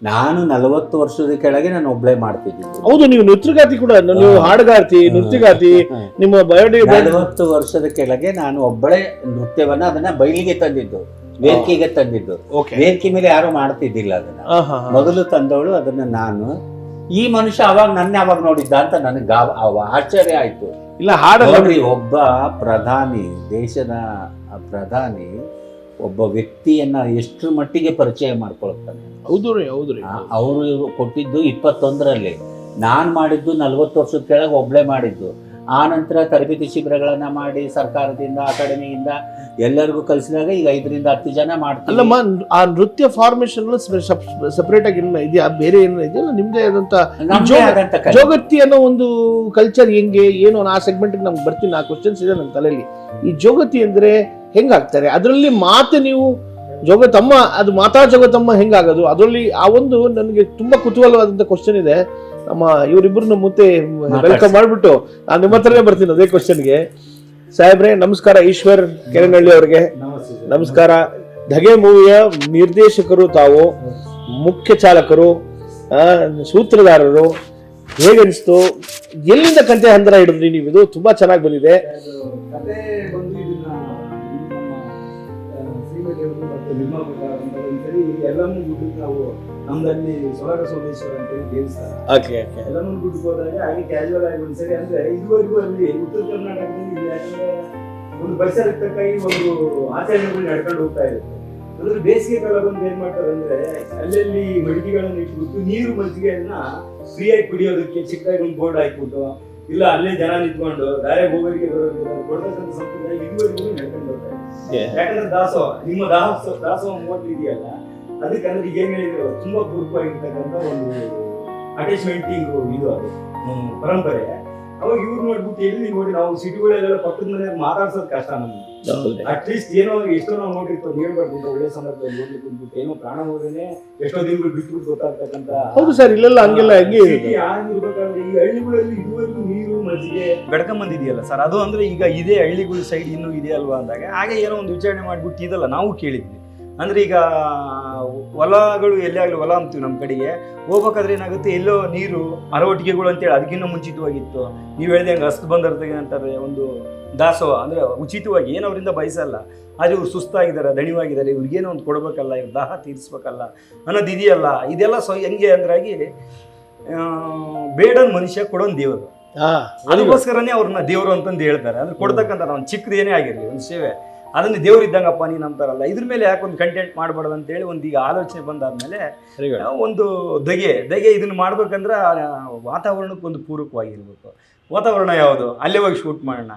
ನಾನು 40 ವರ್ಷದ ಕೆಳಗೆ ನಾನು ಒಬ್ಳೆ ಮಾಡ್ತಿದ್ದೆ. ಹೌದು, ನೀವು ನೃತ್ಯಗಾತಿ ಕೂಡ, ನೀವು ಹಾಡುಗಾರ್ತಿ, ನೃತ್ಯಗಾತಿ, ನಿಮ್ಮ ಬಯೋಡಿ 40 ವರ್ಷದ ಕೆಳಗೆ ನಾನು ಒಬ್ಬಳೆ ನೃತ್ಯವನ್ನ ಅದನ್ನ ಬಯಲಿಗೆ ತಂದಿದ್ದು, ವೇದಿಕೆಗೆ ತಂದಿದ್ದು. ವೇದಿಕೆ ಮೇಲೆ ಯಾರು ಮಾಡ್ತಿದ್ದಿಲ್ಲ ಅದನ್ನ, ಮೊದಲು ತಂದವಳು ಅದನ್ನ ನಾನು. ಈ ಮನುಷ್ಯ ಅವಾಗ ನನ್ನ ಯಾವಾಗ ನೋಡಿದ್ದ ಅಂತ ನನಗೆ ಆಶ್ಚರ್ಯ ಆಯ್ತು. ಇಲ್ಲ ಹಾಡಲ್ಲ, ಒಬ್ಬ ಪ್ರಧಾನಿ, ದೇಶದ ಪ್ರಧಾನಿ ಒಬ್ಬ ವ್ಯಕ್ತಿಯನ್ನ ಎಷ್ಟು ಮಟ್ಟಿಗೆ ಪರಿಚಯ ಮಾಡ್ಕೊಳ್ತಾನೆ. ಹೌದು ರೀ, ಹೌದು ರೀ. ಅವರು ಕೊಟ್ಟಿದ್ದು 21ರಲ್ಲಿ, ನಾನ್ ಮಾಡಿದ್ದು 40 ವರ್ಷದ ಕೆಳಗೆ ಒಬ್ಳೆ ಮಾಡಿದ್ದು. ಆ ನಂತರ ತರಬೇತಿ ಶಿಬಿರಗಳನ್ನ ಮಾಡಿ ಸರ್ಕಾರದಿಂದ, ಅಕಾಡೆಮಿಯಿಂದ ಎಲ್ಲರಿಗೂ ಕಲಿಸಿದಾಗ ಈಗ 5ರಿಂದ 10 ಜನ ಮಾಡ್ತಾರೆ. ಅಲ್ಲಮ್ಮ, ಆ ನೃತ್ಯ ಫಾರ್ಮೇಶನ್ ಸಪರೇಟ್ ಆಗಿ ಇದೆಯಾ, ಬೇರೆ ಏನೋ ಇದೆಯಲ್ಲ ನಿಮ್ದೇ ಆದಂತ ಜೋಗತಿ ಅನ್ನೋ ಒಂದು ಕಲ್ಚರ್ ಹೆಂಗೆ ಏನು? ಆ ಸೆಗ್ಮೆಂಟ್ ನಮ್ಗೆ ಬರ್ತೀನಿ, ಆ ಕ್ವಶನ್ಸ್ ಇದೆ ನನ್ನ ತಲೆಯಲ್ಲಿ. ಈ ಜೋಗತಿ ಅಂದ್ರೆ ಹೆಂಗಾಗ್ತಾರೆ? ಅದರಲ್ಲಿ ಮಾತು ನೀವು ಜೋಗತಮ್ಮ, ಅದು ಮಾತಾ ಜೋಗತಮ್ಮ ಹೆಂಗಾಗೋದು? ಅದರಲ್ಲಿ ಆ ಒಂದು ನನಗೆ ತುಂಬಾ ಕುತೂಹಲವಾದಂತ ಕ್ವಶನ್ ಇದೆ. ನಮ್ಮ ಇವರಿಬ್ಬರನ್ನ ಮತ್ತೆ ವೆಲ್ಕಮ್ ಮಾಡ್ಬಿಟ್ಟು ನಾನು ನಿಮ್ಮ ಹತ್ರನೇ ಬರ್ತೀನಿ ಅದೇ ಕ್ವಶನ್ಗೆ. ಸಾಹೇಬ್ರೆ ನಮಸ್ಕಾರ. ಈಶ್ವರ್ ಕೆರೆನಹಳ್ಳಿ ಅವ್ರಿಗೆ ನಮಸ್ಕಾರ. ಧಗೆ ಮೂವಿಯ ನಿರ್ದೇಶಕರು ತಾವು, ಮುಖ್ಯ ಚಾಲಕರು, ಸೂತ್ರಧಾರರು. ಹೇಗನ್ನಿಸ್ತು? ಎಲ್ಲಿಂದ ಕಂತೆ ಹಂದರ ಹಿಡಿದ್ರಿ ನೀವು? ಇದು ತುಂಬಾ ಚೆನ್ನಾಗಿ ಬಂದಿದೆ. ಕತೆ ಬಂದು ಇದನ್ನ ಒಂದ್ಸರಿ ಎಲ್ಲಮ್ಮನ ಗುಡ್ಡಕ್ಕೆ ನಾವು ನಮ್ದಲ್ಲಿ ಸೊರಗ ಸೋಮೇಶ್ವರ ಅಂತ ಹೇಳಿ ದೇವಸ್ಥಾನ, ಎಲ್ಲಮ್ಮನ ಗುಡ್ಡಕ್ಕೆ ಹೋದಾಗ ಹಾಗೆ ಕ್ಯಾಶುವಲ್ ಆಗಿ ಒಂದ್ಸರಿ, ಅಂದ್ರೆ ಇದುವರೆಗೂ ಅಲ್ಲಿ ಉತ್ತರ ಕರ್ನಾಟಕದಲ್ಲಿ ಯಾಕಂದ್ರೆ ಒಂದು ಪರಿಸರಕ್ಕೆ ತಕ್ಕಾಗಿ ಒಂದು ಆಚರಣೆಗಳು ನಡ್ಕೊಂಡು ಹೋಗ್ತಾ ಇರುತ್ತೆ. ಅಂದ್ರೆ ಬೇಸಿಗೆ ಕಾಲ ಬಂದು ಏನ್ ಮಾಡ್ತಾರೆ ಅಂದ್ರೆ ಅಲ್ಲಲ್ಲಿ ಮಡಿಕೆಗಳನ್ನ ಇಟ್ಬಿಟ್ಟು ನೀರು ಮಜ್ಜಿಗೆಯನ್ನ ಫ್ರೀಯಾಗಿ ಕುಡಿಯೋದಕ್ಕೆ ಚಿಕ್ಕದಾಗಿ ಒಂದು ಬೋರ್ಡ್ ಹಾಕ್ಬಿಟ್ಟು, ಇಲ್ಲ ಅಲ್ಲೇ ಜನ ನಿಂತ್ಕೊಂಡು ದಾರೆ ಹೋಗೋರಿಗೆ ಕೊಡ್ತಕ್ಕಂಥ ಸಂಪ್ರದಾಯ ಇದುವರೆಗೂ ನಡ್ಕೊಂಡು ಹೋಗ್ತಾ ಇದೆ. ಯಾಕಂದ್ರೆ ದಾಸೋಹ, ನಿಮ್ಮ ದಾಸೋಹ ಮೂವತ್ತು ಇದೆಯಲ್ಲ, ಅದಕ್ಕೆ ಅಂದ್ರೆ ಈಗ ಏನ್ ಹೇಳಿದ್ರು ತುಂಬಾ ಪೂರ್ವವಾಗಿರ್ತಕ್ಕಂಥ ಒಂದು ಅಟ್ಯಾಚ್ಮೆಂಟಿಂಗ್ ಇದು, ಅದು ಪರಂಪರೆ. ಅವಾಗ ಇವ್ರು ನೋಡ್ಬಿಟ್ಟು ಎಲ್ಲಿ ನೋಡಿ ನಾವು ಸಿಟಿಗಳೆಲ್ಲ ಪಕ್ಕದ ಮನೆ ಮಾತಾಡ್ಸೋದು ಕಷ್ಟ ನಮ್ಗೆ. ಅಟ್ಲೀಸ್ಟ್ ಏನೋ ಎಷ್ಟೋ ನಾವು ನೋಡಿರ್ತೀವಿ, ಹೇಳ್ಬಾರ್ದು ಒಳ್ಳೆ ಸಂದರ್ಭದಲ್ಲಿ ನೋಡ್ಲಿಕ್ಕೆ ಬಂದ್ಬಿಟ್ಟು ಏನೋ ಪ್ರಾಣ ಹೋದ್ರೆ ಎಷ್ಟೋ ದಿನಗಳು ಬಿಟ್ಬಿಟ್ಟು ಗೊತ್ತಾಗ್ತಕ್ಕಂಥ. ಹೌದು ಸರ್, ಇಲ್ಲೆಲ್ಲ ಹಂಗೆಲ್ಲ ಹೆಂಗೆ ಆಗಿರ್ಬೇಕಾದ್ರೆ ಈ ಹಳ್ಳಿಗಳಲ್ಲಿ ಇದುವರೆಗೂ ನೀರು ಮಜ್ಜಿಗೆ ಬೆಡ್ಕೊಂಬಂದಿದೆಯಲ್ಲ ಸರ್, ಅದು ಅಂದ್ರೆ ಈಗ ಇದೇ ಹಳ್ಳಿಗಳ ಸೈಡ್ ಇನ್ನೂ ಇದೆ ಅಲ್ವಾ ಅಂದಾಗ ಹಾಗೆ ಏನೋ ಒಂದು ವಿಚಾರಣೆ ಮಾಡ್ಬಿಟ್ಟು ಇದಲ್ಲ ನಾವು ಕೇಳಿದ್ವಿ. ಅಂದ್ರೆ ಈಗ ಹೊಲಗಳು ಎಲ್ಲೇ ಆಗಲಿ, ಹೊಲ ಅಂತೀವಿ ನಮ್ಮ ಕಡೆಗೆ ಹೋಗ್ಬೇಕಾದ್ರೆ ಏನಾಗುತ್ತೆ, ಎಲ್ಲೋ ನೀರು ಅರವಟ್ಟಿಗೆಗಳು ಅಂತೇಳಿ ಅದಕ್ಕಿಂತ ಮುಂಚಿತವಾಗಿತ್ತು. ನೀವು ಹೇಳಿದೆ ಹಂಗೆ ಹಸ್ತು ಬಂದಿರ್ತದೆ ಅಂತಾರೆ ಒಂದು ದಾಸೋಹ, ಅಂದ್ರೆ ಉಚಿತವಾಗಿ ಏನು ಅವರಿಂದ ಬಯಸಲ್ಲ. ಆದರೆ ಇವ್ರು ಸುಸ್ತಾಗಿದ್ದಾರೆ, ದಣಿವಾಗಿದ್ದಾರೆ, ಇವ್ರಿಗೇನೋ ಒಂದು ಕೊಡ್ಬೇಕಲ್ಲ, ಇವ್ರ ದಾಹ ತೀರಿಸ್ಬೇಕಲ್ಲ ಅನ್ನೋದು ಇದೆಯಲ್ಲ. ಇದೆಲ್ಲ ಹೆಂಗೆ ಅಂದ್ರಾಗಿ ಬೇಡನ್ ಮನುಷ್ಯ ಕೊಡೋನ್ ದೇವರು, ಅದಕ್ಕೋಸ್ಕರನೇ ಅವ್ರನ್ನ ದೇವರು ಅಂತಂದು ಹೇಳ್ತಾರೆ. ಅಂದ್ರೆ ಕೊಡ್ತಕ್ಕಂಥ ನಾವು ಚಿಕ್ಕದೇನೇ ಆಗಿರಲಿ ಒಂದು ಸೇವೆ, ಅದನ್ನು ದೇವ್ರು ಇದ್ದಂಗಪ್ಪ ನೀನು ಅಂತಾರಲ್ಲ, ಇದ್ರ ಮೇಲೆ ಯಾಕೆ ಒಂದು ಕಂಟೆಂಟ್ ಮಾಡಬಾರ್ದು ಅಂತೇಳಿ ಒಂದು ಈಗ ಆಲೋಚನೆ ಬಂದಾದ್ಮೇಲೆ ಒಂದು ದಗೆ ಇದನ್ನು ಮಾಡ್ಬೇಕಂದ್ರೆ ವಾತಾವರಣಕ್ಕೆ ಒಂದು ಪೂರಕವಾಗಿರ್ಬೇಕು. ವಾತಾವರಣ ಯಾವುದು, ಅಲ್ಲೇ ಹೋಗಿ ಶೂಟ್ ಮಾಡೋಣ.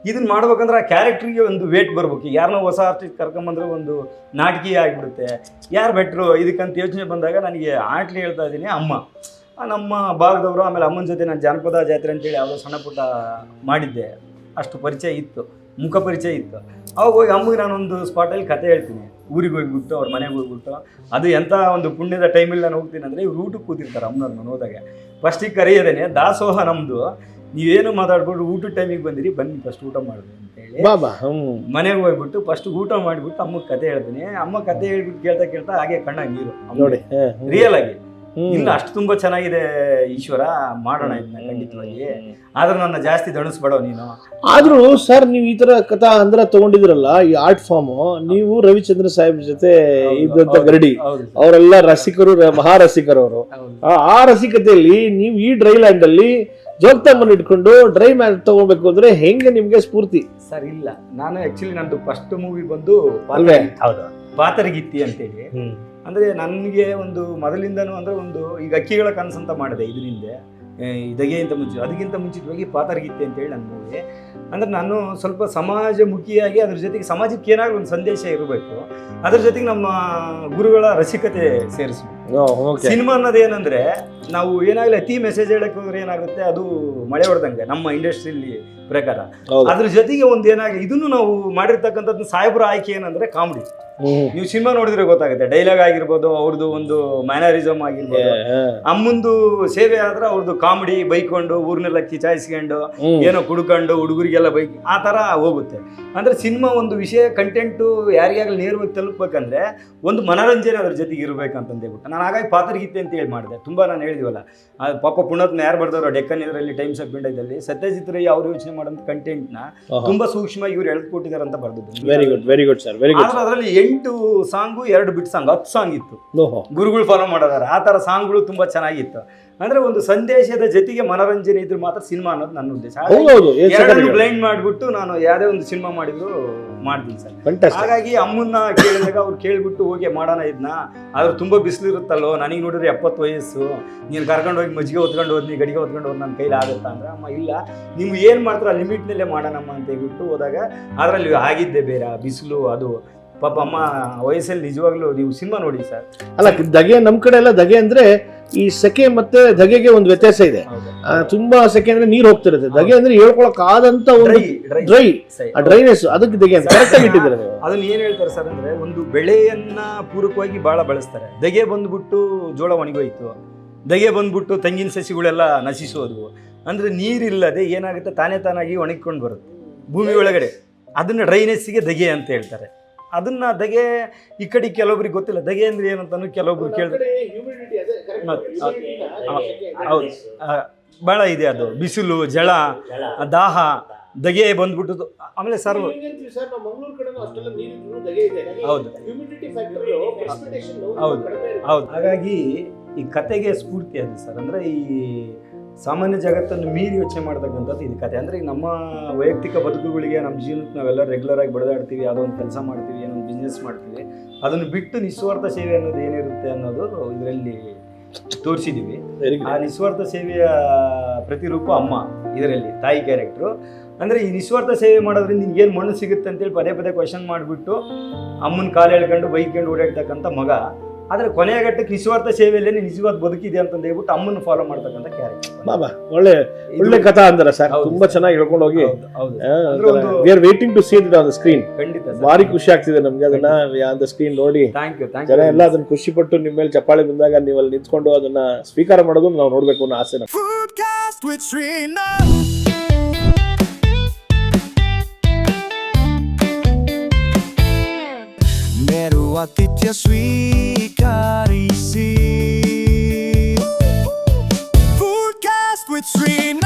ಇದನ್ನ ಮಾಡ್ಬೇಕಂದ್ರೆ ಆ ಕ್ಯಾರೆಕ್ಟ್ರಿಗೆ ಒಂದು ವೇಟ್ ಬರ್ಬೇಕು. ಯಾರನ್ನೋ ಹೊಸ ಆರ್ಟಿಸ್ಟ್ ಕರ್ಕೊಂಬಂದ್ರೆ ಒಂದು ನಾಟಕೀಯ ಆಗಿಬಿಡುತ್ತೆ. ಯಾರು ಬೆಟ್ರು ಇದಕ್ಕಂತ ಯೋಚನೆ ಬಂದಾಗ ನನಗೆ ಆಟ್ಲಿ ಹೇಳ್ತಾ ಇದ್ದೀನಿ, ಅಮ್ಮ ನಮ್ಮ ಭಾಗದವರು. ಆಮೇಲೆ ಅಮ್ಮನ ಜೊತೆ ನಾನು ಜಾನಪದ ಜಾತ್ರೆ ಅಂತೇಳಿ ಯಾವುದೋ ಸಣ್ಣ ಪುಟ್ಟ ಮಾಡಿದ್ದೆ, ಅಷ್ಟು ಪರಿಚಯ ಇತ್ತು, ಮುಖ ಪರಿಚಯ ಇತ್ತು. ಅವಾಗ ಹೋಗಿ ಅಮ್ಮಗೆ ನಾನೊಂದು ಸ್ಪಾಟಲ್ಲಿ ಕತೆ ಹೇಳ್ತೀನಿ, ಊರಿಗೆ ಹೋಗ್ಬಿಟ್ಟು ಅವ್ರ ಮನೆಗೆ ಹೋಗ್ಬಿಟ್ಟು. ಅದು ಎಂಥ ಒಂದು ಪುಣ್ಯದ ಟೈಮಲ್ಲಿ ನಾನು ಹೋಗ್ತೀನಿ ಅಂದರೆ, ಇವ್ರು ಊಟಕ್ಕೆ ಕೂತಿರ್ತಾರೆ ಅಮ್ಮನವ್ರನ್ನ ಹೋದಾಗ. ಫಸ್ಟಿಗೆ ಕರೆಯೋದೇನೆ, ದಾಸೋಹ ನಮ್ಮದು, ನೀವೇನು ಮಾತಾಡ್ಬಿಟ್ಟು ಊಟದ ಟೈಮಿಗೆ ಬಂದಿರಿ, ಬನ್ನಿ ಫಸ್ಟ್ ಊಟ ಮಾಡಿದ್ವಿ ಅಂತೇಳಿ ಮನೆಗೆ ಹೋಗ್ಬಿಟ್ಟು ಫಸ್ಟ್ ಊಟ ಮಾಡಿಬಿಟ್ಟು ಅಮ್ಮಗೆ ಕತೆ ಹೇಳ್ತೀನಿ. ಅಮ್ಮ ಕತೆ ಹೇಳ್ಬಿಟ್ಟು ಕೇಳ್ತಾ ಹಾಗೆ ಕಣ್ಣಾಗಿ ನೀರು ನೋಡಿ, ರಿಯಲ್ ಆಗಿ. ಇಲ್ಲ ಅಷ್ಟು ತುಂಬಾ ಚೆನ್ನಾಗಿದೆ ಈಶ್ವರ, ಮಾಡೋಣ ಇದನ್ನ ಖಂಡಿತವಾಗಿ, ಆದ್ರೆ ನನ್ನ ಜಾಸ್ತಿ ದಣಿಸ್ಬೇಡ ನೀನು. ಆದ್ರೂ ಸರ್, ನೀವು ಈ ತರ ಕಥಾ ಅಂದ್ರ ತಗೊಂಡಿದ್ರಲ್ಲ, ಈ ಆರ್ಟ್ ಫಾರ್ಮ್, ನೀವು ರವಿಚಂದ್ರ ಸಾಹೇಬ್ ಜೊತೆ ಇದ್ದಂತ ಗರಡಿ, ಅವರೆಲ್ಲ ರಸಿಕರು, ಮಹಾರಸಿಕರು ಅವರು. ಆ ರಸಿಕತೆಯಲ್ಲಿ ನೀವು ಈ ಡ್ರೈ ಲ್ಯಾಂಡ್ ಅಲ್ಲಿ ಜೋಗ್ತಮ್ಮನ್ ಇಟ್ಕೊಂಡು ಡ್ರೈ ಮ್ಯಾಟ್ ತಗೋಬೇಕು ಅಂದ್ರೆ ಹೆಂಗೆ ನಿಮ್ಗೆ ಸ್ಫೂರ್ತಿ? ಸರ್ ಇಲ್ಲ, ನಾನು ಆಕ್ಚುಲಿ ನಂದು ಫಸ್ಟ್ ಮೂವಿ ಬಂದು ಪಾತರಗಿತ್ತಿ ಅಂತೇಳಿ. ಅಂದ್ರೆ ನನಗೆ ಒಂದು ಮೊದಲಿಂದನೂ ಅಂದ್ರೆ ಒಂದು ಈಗ ಅಕ್ಕಿಗಳ ಕನಸಂತ ಮಾಡಿದೆ ಇದರಿಂದ, ಇದಕ್ಕಿಂತ ಮುಂಚೆ, ಅದಕ್ಕಿಂತ ಮುಂಚಿತವಾಗಿ ಪಾತರಗಿತ್ತಿ ಅಂತೇಳಿ ನನ್ನ ಮೂವಿ. ಅಂದ್ರೆ ನಾನು ಸ್ವಲ್ಪ ಸಮಾಜಮುಖಿಯಾಗಿ ಅದ್ರ ಜೊತೆಗೆ ಸಮಾಜಕ್ಕೆ ಏನಾದ್ರು ಒಂದು ಸಂದೇಶ ಇರಬೇಕು, ಅದ್ರ ಜೊತೆಗೆ ನಮ್ಮ ಗುರುಗಳ ರಸಿಕತೆ ಸೇರಿಸ್ಬೇಕು. ಸಿನಿಮಾ ಅನ್ನೋದು ಏನಂದ್ರೆ, ನಾವು ಏನಾಗಲಿ ಅತಿ ಮೆಸೇಜ್ ಹೇಳಕ್ ಹೋದ್ರೆ ಏನಾಗುತ್ತೆ, ಅದು ಮಳೆ ಹೊಡೆದಂಗೆ ನಮ್ಮ ಇಂಡಸ್ಟ್ರಿಯಲ್ಲಿ ಪ್ರಕಾರ. ಅದ್ರ ಜೊತೆಗೆ ಒಂದು ಏನಾಗಲಿ, ಇದನ್ನು ನಾವು ಮಾಡಿರ್ತಕ್ಕಂಥದ್ದು ಸಾಹೇಬ್ರ ಆಯ್ಕೆ ಏನಂದ್ರೆ ಕಾಮಿಡಿ. ನೀವು ಸಿನಿಮಾ ನೋಡಿದ್ರೆ ಗೊತ್ತಾಗುತ್ತೆ, ಡೈಲಾಗ್ ಆಗಿರ್ಬೋದು, ಅವ್ರದ್ದು ಒಂದು ಮ್ಯಾನರಿಸಮ್ ಆಗಿರ್ಬೋದು. ಅಮ್ಮಂದು ಸೇವೆ ಆದ್ರೆ ಅವ್ರದ್ದು ಕಾಮಿಡಿ, ಬೈಕೊಂಡು ಊರ್ನೆಲ್ಲ ಕಿಚಾಯಿಸ್ಕೊಂಡು ಏನೋ ಕುಡ್ಕೊಂಡು ಹುಡುಗರಿಗೆಲ್ಲ ಬೈಕ್ ಆ ತರ ಹೋಗುತ್ತೆ. ಅಂದ್ರೆ ಸಿನಿಮಾ ಒಂದು ವಿಷಯ ಕಂಟೆಂಟು ಯಾರಿಗಾಗಲಿ ನೇರವಾಗಿ ತಲುಪಬೇಕಂದ್ರೆ ಒಂದು ಮನರಂಜನೆ ಅದ್ರ ಜೊತೆಗೆ ಇರ್ಬೇಕಂತಂದೇಳ್ಬಿಟ್ಟು ನಾನು ಹಾಗಾಗಿ ಪಾತ್ರಗೀತೆ ಅಂತ ಹೇಳಿ ಮಾಡಿದೆ. ತುಂಬ ನಾನು ಹೇಳಿದ್ವಲ್ಲ, ಅದು ಪಾಪ ಪುಣತ್ನ ಯಾರು ಬರ್ದವರು ಡೆಕ್ಕನ್ ಇದರಲ್ಲಿ ಟೈಮ್ಸ್ ಆಫ್ ಇಂಡಿಯಾದಲ್ಲಿ ಸತ್ಯಜಿತ್ ರೈ ಅವ್ರು ಯೋಚನೆ ಮಾಡೋಂಥ ಕಂಟೆಂಟ್ನ ತುಂಬ ಸೂಕ್ಷ್ಮ ಇವ್ರು ಎಳ್ಕೊಟ್ಟಿದ್ದಾರೆ ಅಂತ ಬರ್ದಿದ್ದು. Very good sir, very good. ಆದ್ರೆ ಅದರಲ್ಲಿ 8 ಸಾಂಗು 2 ಬಿಟ್ ಸಾಂಗ್ 10 ಸಾಂಗ್ ಇತ್ತು. ಓಹೋ, ಗುರುಗಳು ಫಾಲೋ ಮಾಡೋದಾರ ಆ ಥರ ಸಾಂಗ್ಗಳು ತುಂಬ ಚೆನ್ನಾಗಿತ್ತು. ಅಂದ್ರೆ ಒಂದು ಸಂದೇಶದ ಜೊತೆಗೆ ಮನೋರಂಜನೆ ಇದ್ರೆ ಮಾತ್ರ ಸಿನಿಮಾ ಅನ್ನೋದು ನನ್ನ ಉದ್ದೇಶ. ಹೌದು, ಎರಡನ್ನು ಬ್ಲೈಂಡ್ ಮಾಡಿಬಿಟ್ಟು ನಾನು ಯಾವುದೇ ಒಂದು ಸಿನಿಮಾ ಮಾಡಿದ್ರು ಮಾಡ್ತೀನಿ ಸರ್. ಹಾಗಾಗಿ ಅಮ್ಮನ್ನ ಕೇಳಿದಾಗ ಅವ್ರು ಕೇಳ್ಬಿಟ್ಟು ಹೋಗಿ ಮಾಡೋಣ ಇದನ್ನ, ಆದ್ರೆ ತುಂಬ ಬಿಸಿಲು ಇರುತ್ತಲ್ಲೋ, ನನಗೆ ನೋಡಿದ್ರೆ 70 ವಯಸ್ಸು, ನೀನು ಕರ್ಕೊಂಡು ಹೋಗಿ ಮಜ್ಜಿಗೆ ಹೊತ್ಕೊಂಡು ಹೋದ್ನಿ, ಗಡಿಗೆ ಹೊತ್ಕೊಂಡು ಹೋದ್ ನನ್ನ ಕೈಲಿ ಆಗುತ್ತಾ ಅಂದ್ರೆ, ಅಮ್ಮ ಇಲ್ಲ ನೀವು ಏನು ಮಾಡ್ತಾರೋ ಆ ಲಿಮಿಟ್ನಲ್ಲೇ ಮಾಡೋಣಮ್ಮ ಅಂತ ಹೇಳ್ಬಿಟ್ಟು ಹೋದಾಗ ಅದರಲ್ಲಿ ಆಗಿದ್ದೆ ಬೇರೆ ಬಿಸಿಲು. ಅದು ಪಾಪ ಅಮ್ಮ ವಯಸ್ಸಲ್ಲಿ ನಿಜವಾಗ್ಲೂ ನೀವು ಸಿನಿಮಾ ನೋಡಿ ಸರ್. ಅಲ್ಲ, ಧಗೆ ನಮ್ಮ ಕಡೆ ಎಲ್ಲ ಧಗೆ ಅಂದ್ರೆ ಈ ಸೆಕೆ ಮತ್ತೆ ಧಗೆಗೆ ಒಂದು ವ್ಯತ್ಯಾಸ ಇದೆ. ತುಂಬಾ ಸೆಕೆ ಅಂದ್ರೆ ನೀರು ಹೋಗ್ತಿರುತ್ತೆ, ಧಗೆ ಅಂದ್ರೆ ಹೇಳ್ಕೊಳಕ್ ಆದಂತ ಒಂದು ಡ್ರೈ, ಆ ಡ್ರೈನೆಸ್, ಅದಕ್ಕೆ ಧಗೆ ಅಂತ ಕರೆಕ್ಟ್ ಆಗಿ ಇಟ್ಟಿದ್ದಾರೆ. ಅದನ್ನ ಏನ್ ಹೇಳ್ತಾರೆ ಸರ್ ಅಂದ್ರೆ, ಒಂದು ಬೆಳೆಯನ್ನ ಪೂರಕವಾಗಿ ಬಹಳ ಬಳಸ್ತಾರೆ. ಧಗೆ ಬಂದ್ಬಿಟ್ಟು ಜೋಳ ಒಣಗೋಯ್ತು, ಧಗೆ ಬಂದ್ಬಿಟ್ಟು ತೆಂಗಿನ ಸಸಿಗಳೆಲ್ಲ ನಶಿಸೋದು. ಅಂದ್ರೆ ನೀರಿಲ್ಲದೆ ಏನಾಗುತ್ತೆ, ತಾನಾಗಿ ಒಣಗಿಕೊಂಡು ಬರುತ್ತೆ ಭೂಮಿ ಒಳಗಡೆ. ಅದನ್ನ ಡ್ರೈನೆಸ್ಸಿಗೆ ಧಗೆ ಅಂತ ಹೇಳ್ತಾರೆ. ಅದನ್ನ ಧಗೆ ಈ ಕಡೆ ಕೆಲವೊಬ್ರಿಗೆ ಗೊತ್ತಿಲ್ಲ ಧಗೆ ಅಂದ್ರೆ ಏನಂತಾನು ಕೆಲವೊಬ್ರು ಕೇಳಿದ್ರೆ ಹೌದು ಭಾಳ ಇದೆ. ಅದು ಬಿಸಿಲು, ಜಳ, ದಾಹ, ಧಗೆ ಬಂದ್ಬಿಟ್ಟು. ಆಮೇಲೆ ಸರ್ ಹೌದು ಹೌದು ಹೌದು. ಹಾಗಾಗಿ ಈ ಕತೆಗೆ ಸ್ಫೂರ್ತಿ ಅದು ಸರ್. ಅಂದರೆ ಈ ಸಾಮಾನ್ಯ ಜಗತ್ತನ್ನು ಮೀರಿ ಯೋಚನೆ ಮಾಡ್ತಕ್ಕಂಥದ್ದು ಇದು ಕತೆ. ಅಂದರೆ ನಮ್ಮ ವೈಯಕ್ತಿಕ ಬದುಕುಗಳಿಗೆ, ನಮ್ಮ ಜೀವನಕ್ಕೆ ನಾವೆಲ್ಲ ರೆಗ್ಯುಲರ್ ಆಗಿ ಬಡದಾಡ್ತೀವಿ, ಯಾವುದೋ ಒಂದು ಕೆಲಸ ಮಾಡ್ತೀವಿ, ಏನೋ ಒಂದು ಬಿಸ್ನೆಸ್ ಮಾಡ್ತೀವಿ. ಅದನ್ನು ಬಿಟ್ಟು ನಿಸ್ವಾರ್ಥ ಸೇವೆ ಅನ್ನೋದು ಏನಿರುತ್ತೆ ಅನ್ನೋದು ಇದರಲ್ಲಿ ತೋರಿಸಿದ್ದೀವಿ. ಆ ನಿಸ್ವಾರ್ಥ ಸೇವೆಯ ಪ್ರತಿರೂಪ ಅಮ್ಮ ಇದರಲ್ಲಿ, ತಾಯಿ ಕ್ಯಾರೆಕ್ಟ್ರು. ಅಂದರೆ ಈ ನಿಸ್ವಾರ್ಥ ಸೇವೆ ಮಾಡೋದ್ರಿಂದ ನಿನ್ಗೇನು ಮಣ್ಣು ಸಿಗುತ್ತೆ ಅಂತೇಳಿ ಪದೇ ಪದೇ ಕ್ವಶನ್ ಮಾಡಿಬಿಟ್ಟು ಅಮ್ಮನ ಕಾಲು ಎಳ್ಕೊಂಡು ಬೈಕೊಂಡು ಓಡಾಡ್ತಕ್ಕಂಥ ಮಗ. ಆದರೆ ಕೊನೆಯ ಘಟ್ಟಕ್ಕೆ ನಿಸ್ವಾರ್ಥ ಸೇವೆಯಲ್ಲೇ ನಿಜವಾದ ಬದುಕಿದೆ ಅಂತ ಹೇಳ್ಬಿಟ್ಟು ಅಮ್ಮನ್ನು ಫಾಲೋ ಮಾಡ್ತಕ್ಕಂಥ ಕ್ಯಾರೆಕ್ಟರ್. ಬಾಬಾ, ಒಳ್ಳೆ ಕಥಾ ಅಂತಾರೆ ಸರ್, ತುಂಬಾ ಚೆನ್ನಾಗಿ ಹೇಳ್ಕೊಂಡು ಹೋಗಿ. We are waiting to see it on the screen. ಖಂಡಿತ ಭಾರಿ ಖುಷಿ ಆಗ್ತಿದೆ ನಮ್ಗೆ ಅದನ್ನ ಆನ್ ದ ಸ್ಕ್ರೀನ್ ನೋಡಿ. ಜನ ಎಲ್ಲ ಅದನ್ನ ಖುಷಿ ಪಟ್ಟು ನಿಮ್ಮ ಮೇಲೆ ಚಪ್ಪಾಳೆ ಬಂದಾಗ ನೀವು ಅಲ್ಲಿ ನಿಂತ್ಕೊಂಡು ಅದನ್ನ ಸ್ವೀಕಾರ ಮಾಡೋದು ನಾವು ನೋಡ್ಬೇಕು ಅನ್ನೋ ಆಸೆ ನಮ್ಗೆ. ಆತಿಥ್ಯ ಸ್ವೀಕರಿಸಿ Foodcast with Srinath.